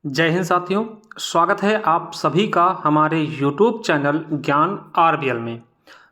जय हिंद साथियों। स्वागत है आप सभी का हमारे YouTube चैनल ज्ञान आरबीएल में।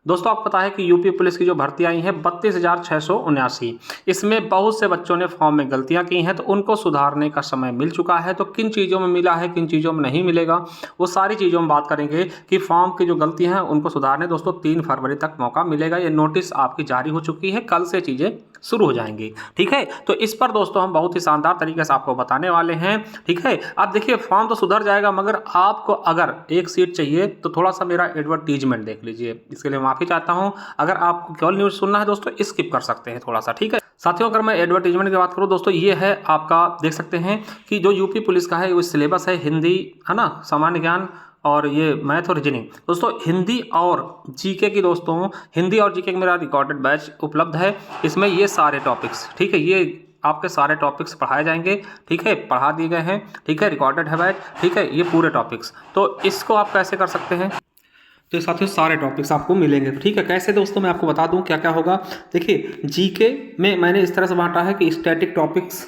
दोस्तों, आपको पता है कि यूपी पुलिस की जो भर्ती आई है 32,679, इसमें बहुत से बच्चों ने फॉर्म में गलतियां की हैं, तो उनको सुधारने का समय मिल चुका है। तो किन चीज़ों में मिला है, किन चीज़ों में नहीं मिलेगा, वो सारी चीज़ों में बात करेंगे कि फॉर्म की जो गलतियां हैं उनको सुधारने दोस्तों 3 फरवरी तक मौका मिलेगा। ये नोटिस आपकी जारी हो चुकी है, कल से चीज़ें शुरू हो जाएंगी। ठीक है, तो इस पर दोस्तों हम बहुत ही शानदार तरीके से आपको बताने वाले हैं। ठीक है, अब देखिए फॉर्म तो सुधर जाएगा, मगर आपको अगर एक सीट चाहिए तो थोड़ा सा मेरा एडवर्टीजमेंट देख लीजिए। इसके लिए माफी चाहता हूं, अगर आपको केवल न्यूज सुनना है दोस्तों स्किप कर सकते हैं थोड़ा सा। ठीक है साथियों, अगर मैं एडवर्टीजमेंट की बात करूं दोस्तों, ये है आपका, देख सकते हैं कि जो यूपी पुलिस का है वो सिलेबस है हिंदी, है ना, सामान्य ज्ञान और ये मैथ और रीजनिंग। दोस्तों हिंदी और जीके की, दोस्तों हिंदी और जीके का मेरा रिकॉर्डेड बैच उपलब्ध है। इसमें ये सारे टॉपिक्स, ठीक है, ये आपके सारे टॉपिक्स पढ़ाए जाएंगे। ठीक है, पढ़ा दिए गए हैं। ठीक है, रिकॉर्डेड है बैच। ठीक है, ये पूरे टॉपिक्स, तो इसको आप कैसे कर सकते हैं, तो साथियों सारे टॉपिक्स आपको मिलेंगे। ठीक है, कैसे दोस्तों मैं आपको बता दूं क्या क्या होगा। देखिए जीके में मैंने इस तरह से बांटा है कि स्टैटिक टॉपिक्स,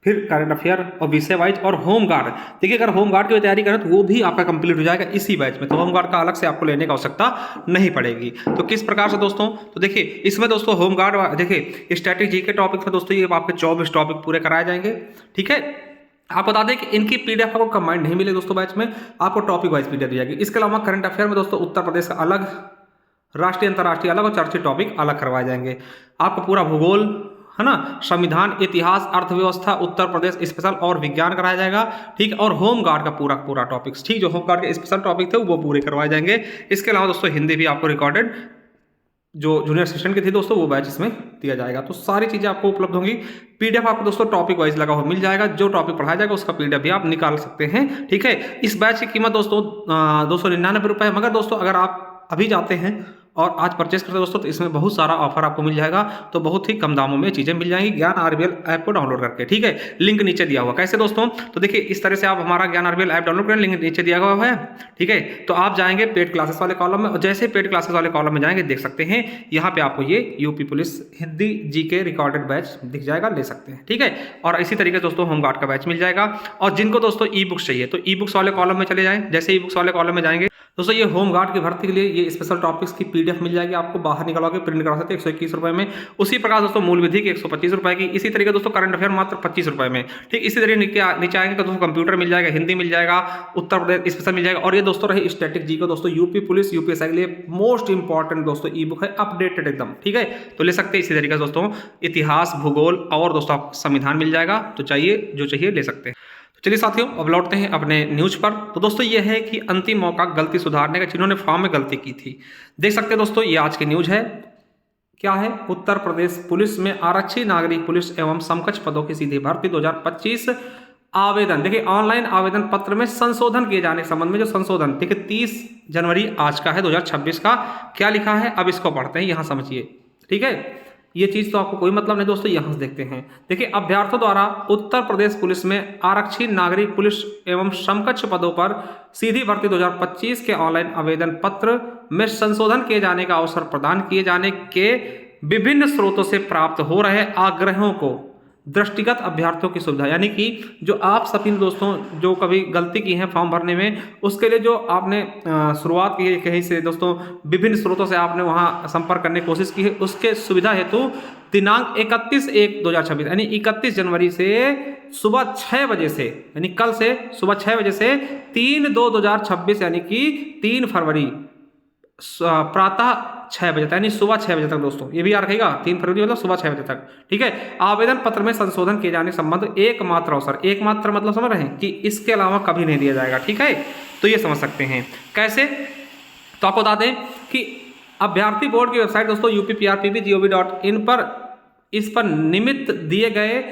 फिर करंट अफेयर और विषय वाइज और होम गार्ड। देखिए अगर होम गार्ड की तैयारी करें तो वो भी आपका कंप्लीट हो जाएगा इसी बैच में, तो होम गार्ड का अलग से आपको लेने की आवश्यकता नहीं पड़ेगी। तो किस प्रकार से दोस्तों, तो देखिए इसमें दोस्तों होम गार्ड, देखिए स्टैटिक जीके टॉपिक में दोस्तों ये आपके 24 टॉपिक पूरे कराए जाएंगे। ठीक है, आप बता दें कि इनकी पीडीएफ आपको कंबाइंड नहीं मिलेगी दोस्तों बैच में, आपको टॉपिक वाइज पीडीएफ दी जाएगी। इसके अलावा करंट अफेयर में दोस्तों उत्तर प्रदेश का अलग, राष्ट्रीय अंतर्राष्ट्रीय अलग और चर्चित टॉपिक अलग करवाए जाएंगे। आपको पूरा भूगोल, है ना, संविधान, इतिहास, अर्थव्यवस्था, उत्तर प्रदेश स्पेशल और विज्ञान कराया जाएगा। ठीक है, और होम गार्ड का पूरा पूरा टॉपिक्स, ठीक, जो होम गार्ड के स्पेशल टॉपिक थे वो पूरे करवाए जाएंगे। इसके अलावा दोस्तों हिंदी भी आपको रिकॉर्डेड, जो जूनियर असिस्टेंट की थी दोस्तों, वो बैच इसमें दिया जाएगा। तो सारी चीज़ें आपको उपलब्ध होंगी। पीडीएफ आपको दोस्तों टॉपिक वाइज लगा हुआ मिल जाएगा, जो टॉपिक पढ़ाया जाएगा उसका पीडीएफ भी आप निकाल सकते हैं। ठीक है, इस बैच की कीमत दोस्तों 299 रुपये है, मगर दोस्तों अगर आप अभी जाते हैं और आज परचेस करते हैं दोस्तों, तो इसमें बहुत सारा ऑफर आपको मिल जाएगा, तो बहुत ही कम दामों में चीज़ें मिल जाएंगी ज्ञान आरबीएल ऐप को डाउनलोड करके। ठीक है, लिंक नीचे दिया हुआ। कैसे दोस्तों, तो देखिए इस तरह से आप हमारा ज्ञान आरबीएल ऐप डाउनलोड करें, लिंक नीचे दिया हुआ है। ठीक है, तो आप जाएंगे पेड क्लासेस वाले कॉलम में, और जैसे पेड क्लासेस वाले कॉलम में जाएंगे देख सकते हैं यहाँ पे आपको ये UP police Hindi GK recorded batch दिख जाएगा, ले सकते हैं। ठीक है, और इसी तरीके से दोस्तों होमगार्ड का बैच मिल जाएगा। और जिनको दोस्तों ई बुक्स चाहिए तो ई बुक्स वाले कॉलम में चले जाएं। जैसे ई बुक्स वाले कॉलम में जाएंगे दोस्तों, ये होम गार्ड की भर्ती के लिए ये स्पेशल टॉपिक्स की पीडीएफ मिल जाएगी, आपको बाहर निकलवा के प्रिंट करा सकते हैं 121 रुपये में। उसी प्रकार दोस्तों मूल विधि की 125 रुपये की, इसी तरीके दोस्तों करंट अफेयर मात्र 25 रुपये में। ठीक, इसी तरीके नीचे आएंगे तो दोस्तों कंप्यूटर मिल जाएगा, हिंदी मिल जाएगा, उत्तर प्रदेश स्पेशल मिल जाएगा। और ये दोस्तों रहे स्टैटिक जी को दोस्तों यूपी पुलिस यूपीएसआई के लिए मोस्ट इंपॉर्टेंट दोस्तों ई बुक है, अपडेटेड एकदम। ठीक है, तो ले सकते हैं। इसी तरीके से दोस्तों इतिहास, भूगोल और दोस्तों आपको संविधान मिल जाएगा, तो चाहिए जो चाहिए ले सकते हैं। चलिए साथियों अब लौटते हैं अपने न्यूज पर। तो दोस्तों ये है कि अंतिम मौका गलती सुधारने का, जिन्होंने फॉर्म में गलती की थी। देख सकते हैं दोस्तों ये आज की न्यूज है। क्या है, उत्तर प्रदेश पुलिस में आरक्षी नागरिक पुलिस एवं समकक्ष पदों की सीधी भर्ती 2025 आवेदन, देखिए ऑनलाइन आवेदन पत्र में संशोधन किए जाने के संबंध में, जो संशोधन देखिए 30 जनवरी आज का है 2026 का, क्या लिखा है अब इसको पढ़ते हैं, यहां समझिए। ठीक है, ये चीज तो आपको कोई मतलब नहीं दोस्तों, यहां से देखते हैं। देखिए अभ्यर्थियों द्वारा उत्तर प्रदेश पुलिस में आरक्षी नागरिक पुलिस एवं समकक्ष पदों पर सीधी भर्ती 2025 के ऑनलाइन आवेदन पत्र में संशोधन किए जाने का अवसर प्रदान किए जाने के विभिन्न स्रोतों से प्राप्त हो रहे आग्रहों को दृष्टिगत अभ्यर्थियों की सुविधा, यानी कि जो आप सभी दोस्तों जो कभी गलती की है फॉर्म भरने में, उसके लिए जो आपने शुरुआत की है कहीं से दोस्तों, विभिन्न स्रोतों से आपने वहां संपर्क करने की कोशिश की है, उसके सुविधा हेतु दिनांक 31/1/2026 यानी 31 जनवरी से सुबह 6 बजे से, यानी कल से सुबह 6 बजे से 3/2/2026 यानी कि 3 फरवरी प्रातः 6 बजे तक, यानी सुबह 6 बजे तक दोस्तों, ये भी याद रखिएगा 3 फरवरी मतलब सुबह 6 बजे तक। ठीक है, आवेदन पत्र में संशोधन किए जाने संबंध एकमात्र अवसर, एकमात्र मतलब समझ रहे हैं कि इसके अलावा कभी नहीं दिया जाएगा। ठीक है, तो ये समझ सकते हैं कैसे। तो आपको बता दें कि अभ्यर्थी बोर्ड की वेबसाइट दोस्तों UPPRPB.gov.in पर, इस पर निमित्त दिए गए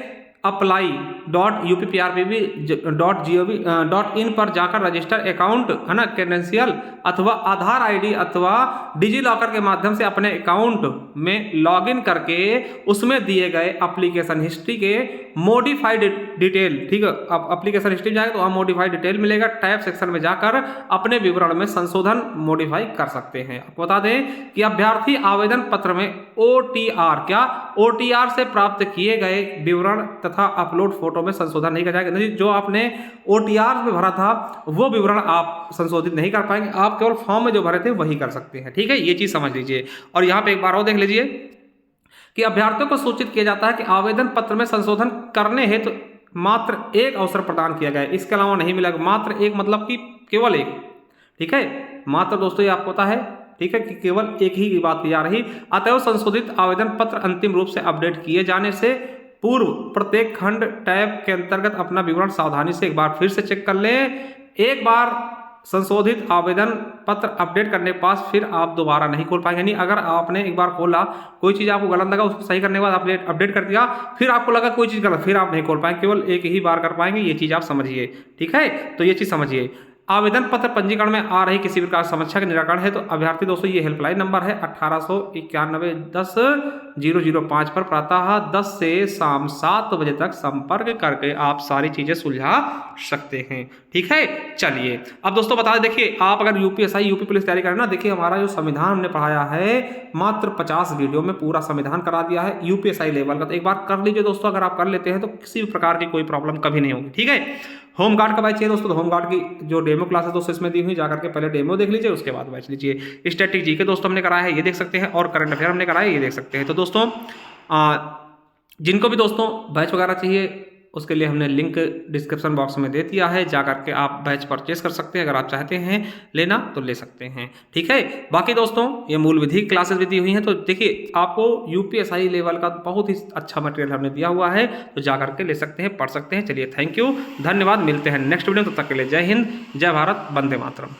apply.UPPRPB.gov.in पर जाकर रजिस्टर अकाउंट, है ना, क्रेडेंशियल अथवा आधार आईडी अथवा डिजी लॉकर के माध्यम से अपने अकाउंट में लॉगिन करके उसमें दिए गए एप्लीकेशन हिस्ट्री के मॉडिफाइड डिटेल, ठीक है, अब एप्लीकेशन हिस्ट्री में जाएगा तो वहाँ मॉडिफाइड डिटेल मिलेगा, टैब सेक्शन में जाकर अपने विवरण में संशोधन मॉडिफाई कर सकते हैं। आपको बता दें कि अभ्यर्थी आवेदन पत्र में OTR, क्या OTR से प्राप्त किए गए विवरण तथा अपलोड फोटो में संशोधन नहीं किया जाएगा। जो आपने OTR में भरा था वो विवरण आप संशोधित नहीं कर पाएंगे, आप केवल फॉर्म में जो भरे थे वही कर सकते हैं। ठीक है, ये चीज समझ लीजिए। और यहाँ पे एक बार और देख लीजिए कि अभ्यर्थियों को सूचित किया जाता है कि आवेदन पत्र में संशोधन करने हेतु मात्र एक अवसर प्रदान किया गया है, इसके अलावा नहीं मिलेगा। मात्र एक मतलब कि केवल एक। ठीक है, मात्र दोस्तों ये आपको पता है, ठीक है, कि केवल एक ही बात की जा रही। अतएव संशोधित आवेदन पत्र अंतिम रूप से अपडेट किए जाने से पूर्व प्रत्येक खंड टैब के अंतर्गत अपना विवरण सावधानी से एक बार फिर से चेक कर लें। एक बार संशोधित आवेदन पत्र अपडेट करने के पास फिर आप दोबारा नहीं खोल पाएंगे। यानी अगर आपने एक बार खोला, कोई चीज़ आपको गलत लगा, उसको सही करने के बाद अपडेट कर दिया, फिर आपको लगा कोई चीज़ गलत, फिर आप नहीं खोल पाएंगे, केवल एक ही बार कर पाएंगे। ये चीज़ आप समझिए। ठीक है, तो ये चीज़ समझिए। आवेदन पत्र पंजीकरण में आ रही किसी प्रकार समस्या का निराकरण है तो अभ्यर्थी दोस्तों ये हेल्पलाइन नंबर है 1891100005 पर प्रातः 10 से शाम 7 बजे तक संपर्क करके आप सारी चीजें सुलझा सकते हैं। ठीक है, चलिए अब दोस्तों बता दें, देखिए आप अगर यूपीएसआई यूपी पुलिस तैयारी करें ना, देखिए हमारा जो संविधान हमने पढ़ाया है मात्र 50 वीडियो में पूरा संविधान करा दिया है यूपीएसआई लेवल का। तो एक बार कर लीजिए दोस्तों, अगर आप कर लेते हैं तो किसी भी प्रकार की कोई प्रॉब्लम कभी नहीं होगी। ठीक है, होमगार्ड का बैच चाहिए दोस्तों, तो होमगार्ड की जो डेमो क्लास है दोस्तों इसमें दी हुई, जाकर के पहले डेमो देख लीजिए, उसके बाद बैच लीजिए। स्टैटिक जी के दोस्तों हमने कराया है, ये देख सकते हैं, और करंट अफेयर हमने कराया है, ये देख सकते हैं। तो दोस्तों जिनको भी दोस्तों बैच वगैरह चाहिए उसके लिए हमने लिंक डिस्क्रिप्शन बॉक्स में दे दिया है, जा करके आप बैच परचेस कर सकते हैं। अगर आप चाहते हैं लेना तो ले सकते हैं। ठीक है, बाकी दोस्तों ये मूल विधि क्लासेस भी दी हुई हैं, तो देखिए आपको यूपीएसआई लेवल का बहुत ही अच्छा मटेरियल हमने दिया हुआ है, तो जा करके ले सकते हैं, पढ़ सकते हैं। चलिए थैंक यू, धन्यवाद, मिलते हैं नेक्स्ट वीडियो, तब तक के लिए जय हिंद, जय भारत, वंदे मातरम।